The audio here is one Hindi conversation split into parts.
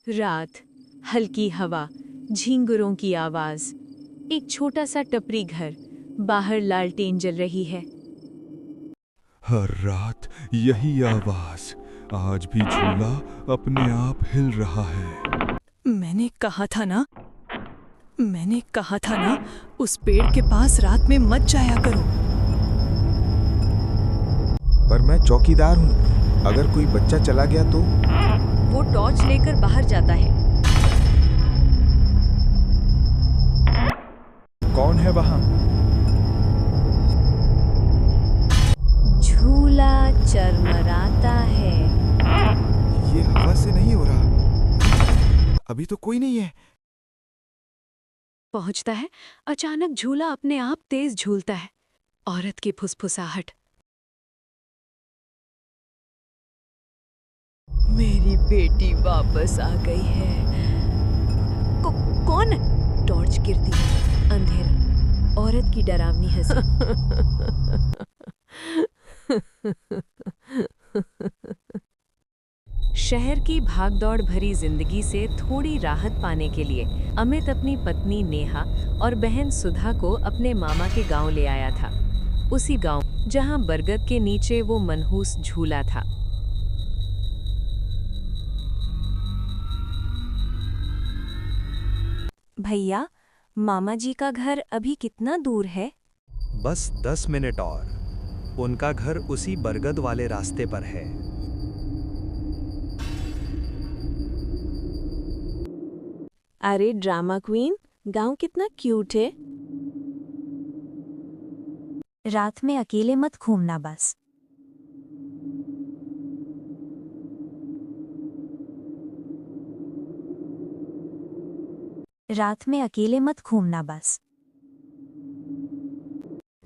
रात, हल्की हवा, झींगुरों की आवाज। एक छोटा सा टपरी घर, बाहर लालटेन जल रही है। हर रात यही आवाज, आज भी झूला अपने आप हिल रहा है। मैंने कहा था ना, उस पेड़ के पास रात में मत जाया करो। पर मैं चौकीदार हूँ, अगर कोई बच्चा चला गया तो? वो टॉर्च लेकर बाहर जाता है। कौन है वहाँ? झूला चरमराता है। ये हवा से नहीं हो रहा, अभी तो कोई नहीं है। पहुंचता है, अचानक झूला अपने आप तेज झूलता है। औरत की फुसफुसाहट। मेरी बेटी वापस आ गई है। कौन? टॉर्च गिरती है, अंधेरा, औरत की डरावनी हंसी। शहर की भागदौड़ भरी जिंदगी से थोड़ी राहत पाने के लिए अमित अपनी पत्नी नेहा और बहन सुधा को अपने मामा के गांव ले आया था। उसी गांव जहां बरगद के नीचे वो मनहूस झूला था। भैया, मामा जी का घर अभी कितना दूर है? बस 10 मिनट और। उनका घर उसी बरगद वाले रास्ते पर है। अरे ड्रामा क्वीन, गांव कितना क्यूट है। रात में अकेले मत घूमना बस। रात में अकेले मत घूमना बस।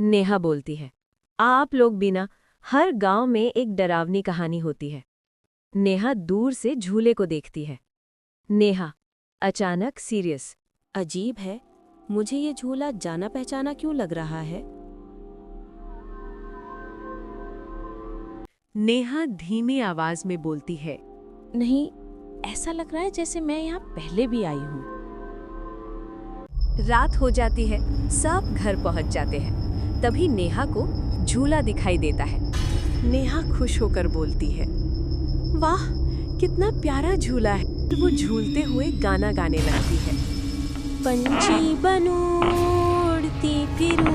नेहा बोलती है। आप लोग बिना, हर गांव में एक डरावनी कहानी होती है। नेहा दूर से झूले को देखती है। नेहा अचानक सीरियस। अजीब है, मुझे ये झूला जाना पहचाना क्यों लग रहा है? नेहा धीमी आवाज में बोलती है। नहीं, ऐसा लग रहा है जैसे मैं यहाँ पहले भी आई हूँ। रात हो जाती है, सब घर पहुंच जाते हैं। तभी नेहा को झूला दिखाई देता है। नेहा खुश होकर बोलती है, वाह, कितना प्यारा झूला है। वो झूलते हुए गाना गाने लगती है। पंछी बनूं, उड़ती फिरूं।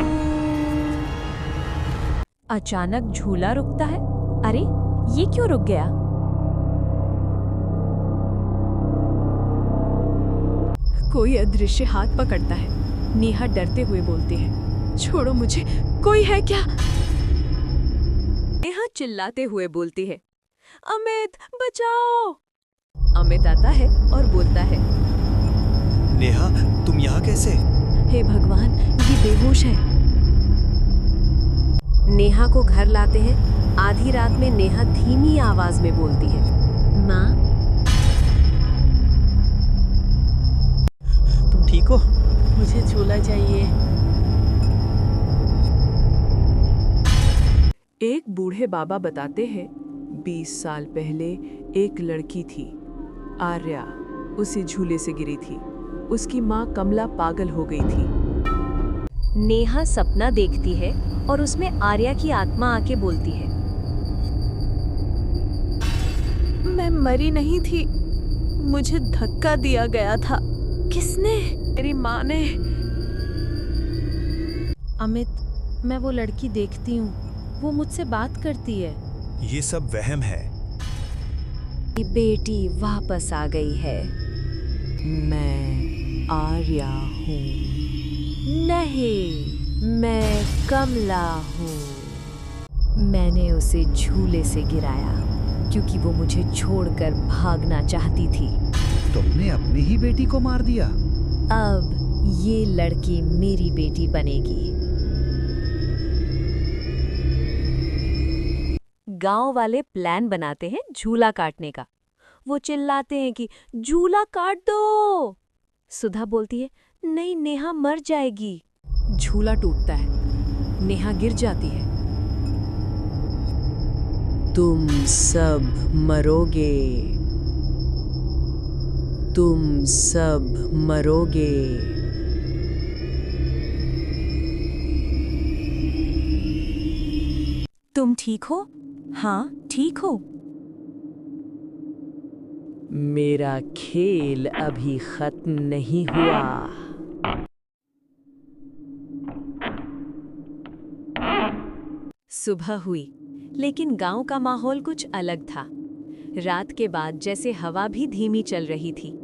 अचानक झूला रुकता है। अरे, ये क्यों रुक गया? कोई अदृश्य हाथ पकड़ता है। नेहा डरते हुए बोलती है, छोड़ो मुझे, कोई है क्या? नेहा चिल्लाते हुए बोलती है, अमित बचाओ। अमित आता है और बोलता है, नेहा, तुम यहाँ कैसे? हे भगवान, ये बेहोश है। नेहा को घर लाते हैं। आधी रात में नेहा धीमी आवाज में बोलती है, माँ। तुम ठीक हो? मुझे झूला चाहिए। एक बूढ़े बाबा बताते हैं, 20 साल पहले एक लड़की थी, आर्या, उसी झूले से गिरी थी। उसकी माँ कमला पागल हो गई थी। नेहा सपना देखती है और उसमें आर्या की आत्मा आके बोलती है, मैं मरी नहीं थी, मुझे धक्का दिया गया था। किसने? मेरी माँ ने। अमित, मैं वो लड़की देखती हूँ, वो मुझसे बात करती है। ये सब वहम है। बेटी वापस आ गई है। मैं आर्या हूँ। नहीं, मैं कमला हूँ। मैंने उसे झूले से गिराया क्योंकि वो मुझे छोड़कर भागना चाहती थी। तुमने अपनी ही बेटी को मार दिया? अब ये लड़की मेरी बेटी बनेगी। गांव वाले प्लान बनाते हैं झूला काटने का। वो चिल्लाते हैं कि झूला काट दो। सुधा बोलती है, नहीं, नेहा मर जाएगी। झूला टूटता है, नेहा गिर जाती है। तुम सब मरोगे। तुम सब मरोगे। तुम ठीक हो? हाँ, ठीक हो। मेरा खेल अभी खत्म नहीं हुआ। सुबह हुई, लेकिन गांव का माहौल कुछ अलग था। रात के बाद जैसे हवा भी धीमी चल रही थी।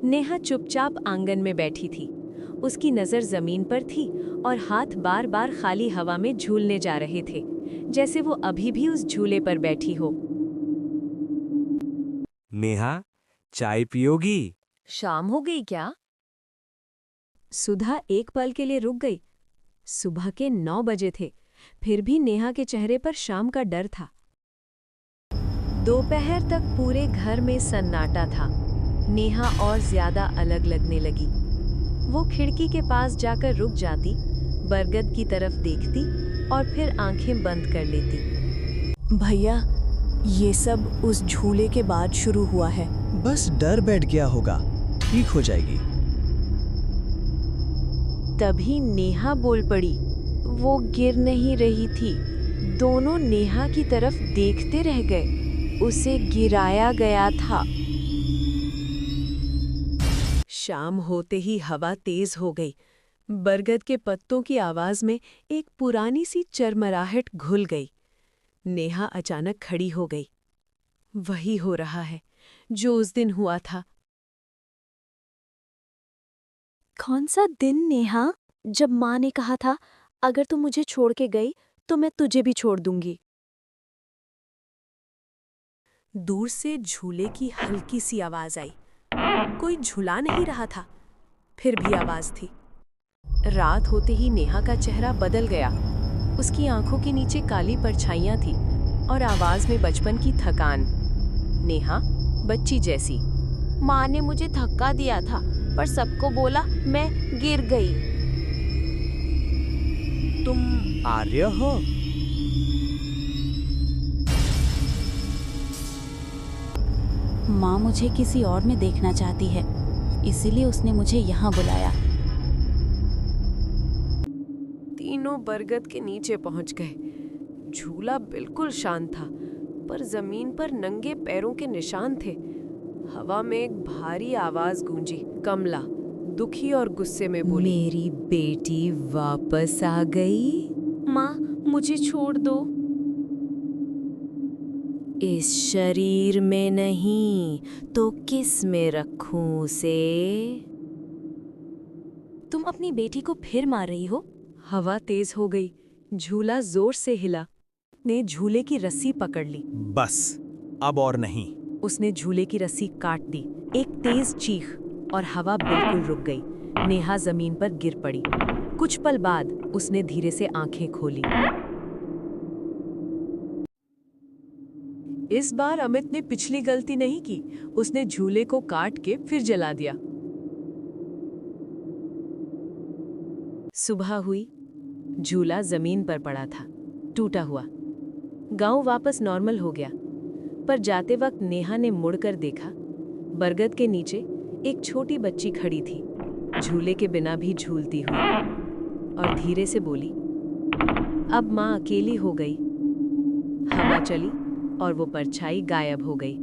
नेहा चुपचाप आंगन में बैठी थी। उसकी नज़र जमीन पर थी और हाथ बार बार खाली हवा में झूलने जा रहे थे, जैसे वो अभी भी उस झूले पर बैठी हो। नेहा, चाय पियोगी? शाम हो गई क्या? सुधा एक पल के लिए रुक गई। सुबह के 9 बजे थे, फिर भी नेहा के चेहरे पर शाम का डर था। दोपहर तक पूरे घर में सन्नाटा था। नेहा और ज्यादा अलग लगने लगी। वो खिड़की के पास जाकर रुक जाती, बरगद की तरफ देखती और फिर आंखें बंद कर लेती। भैया, ये सब उस झूले के बाद शुरू हुआ है। बस डर बैठ गया होगा, ठीक हो जाएगी। तभी नेहा बोल पड़ी। वो गिर नहीं रही थी। दोनों नेहा की तरफ देखते रह गए। उसे गिराया गया था। शाम होते ही हवा तेज हो गई। बरगद के पत्तों की आवाज में एक पुरानी सी चरमराहट घुल गई। नेहा अचानक खड़ी हो गई। वही हो रहा है जो उस दिन हुआ था। कौन सा दिन नेहा, जब माँ ने कहा था अगर तू मुझे छोड़ के गई तो मैं तुझे भी छोड़ दूंगी। दूर से झूले की हल्की सी आवाज आई। कोई झूला नहीं रहा था, फिर भी आवाज थी। रात होते ही नेहा का चेहरा बदल गया। उसकी आंखों के नीचे काली परछाइयां थी और आवाज में बचपन की थकान। नेहा बच्ची जैसी। माँ ने मुझे धक्का दिया था, पर सबको बोला मैं गिर गई। तुम आर्य हो? माँ मुझे किसी और में देखना चाहती है, इसीलिए उसने मुझे यहाँ बुलाया। तीनों बरगद के नीचे पहुंच गए। झूला बिल्कुल शांत था, पर जमीन पर नंगे पैरों के निशान थे। हवा में एक भारी आवाज गूंजी। कमला दुखी और गुस्से में बोली, मेरी बेटी वापस आ गई। माँ, मुझे छोड़ दो। इस शरीर में नहीं तो किस में रखूं उसे? तुम अपनी बेटी को फिर मार रही हो? हवा तेज हो गई। झूला जोर से हिला। ने झूले की रस्सी पकड़ ली। बस, अब और नहीं। उसने झूले की रस्सी काट दी। एक तेज चीख और हवा बिल्कुल रुक गई। नेहा जमीन पर गिर पड़ी। कुछ पल बाद उसने धीरे से आंखें खोली। इस बार अमित ने पिछली गलती नहीं की। उसने झूले को काट के फिर जला दिया। सुबह हुई। झूला जमीन पर पड़ा था, टूटा हुआ। गांव वापस नॉर्मल हो गया, पर जाते वक्त नेहा ने मुड़कर देखा। बरगद के नीचे एक छोटी बच्ची खड़ी थी, झूले के बिना भी झूलती हुई, और धीरे से बोली, अब माँ अकेली हो गई। हवा चली और वो परछाई गायब हो गई।